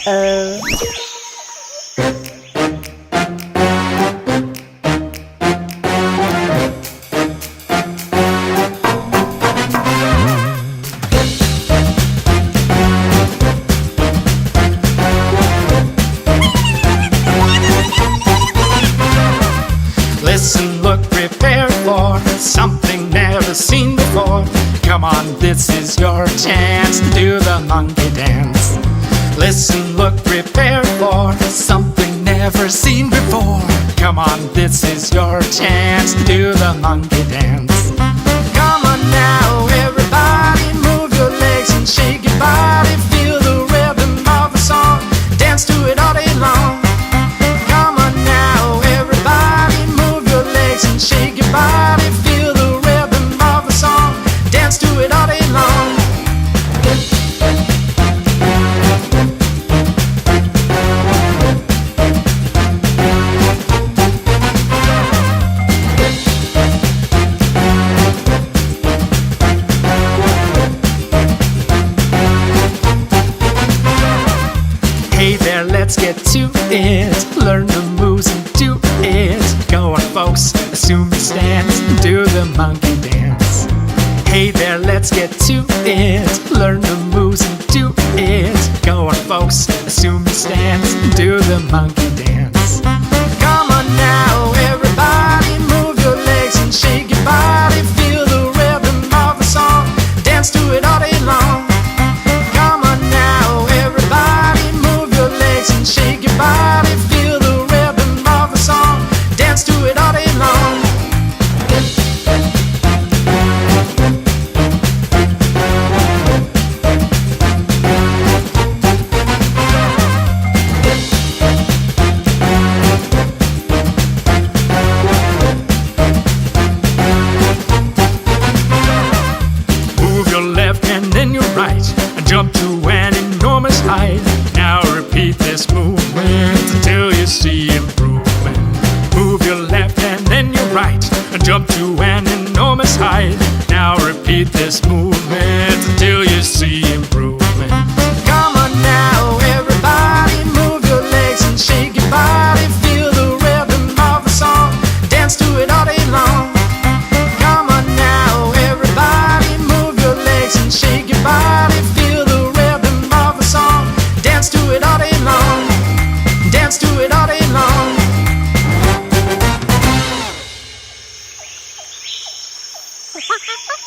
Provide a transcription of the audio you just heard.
Uh-oh. Listen, look, prepare for something never seen before. Come on, this is your chance to do the monkey dance. Listen, look, prepare for something never seen before. Come on, this is your chance to do the monkey dance. Come on now, everybody, move your legs and shake your body. Feel the rhythm of the song, dance to it all day long. Come on now, everybody, move your legs and shake your body. Feel the rhythm of the song, dance to it all day long. Hey there, let's get to it. Learn the moves and do it. Go on, folks, assume your stance and do the monkey dance. Hey there, let's get to it. Learn the moves and do it. Go on, folks, assume your stance and do the monkey dance. Come on now, everybody, move your legs and shake your body. Feel the rhythm of the song, dance to it all day long. Come on now, everybody, move your legs and shake your body. Feel the rhythm of the song, dance to it all day long. Move your left and then your right, and jump to an enormous height. Now repeat this movement until you see improvement. Move your left and then your right, and jump to an enormous height. Now repeat this movement until you see improvement. Come on now, everybody, move your legs and shake your body. Feel the rhythm of the song, dance to it all day long. Come on now, everybody, move your legs and shake your body. Feel the rhythm of the song, dance to it all day long. Dance to it all day long. Ha ha ha ha!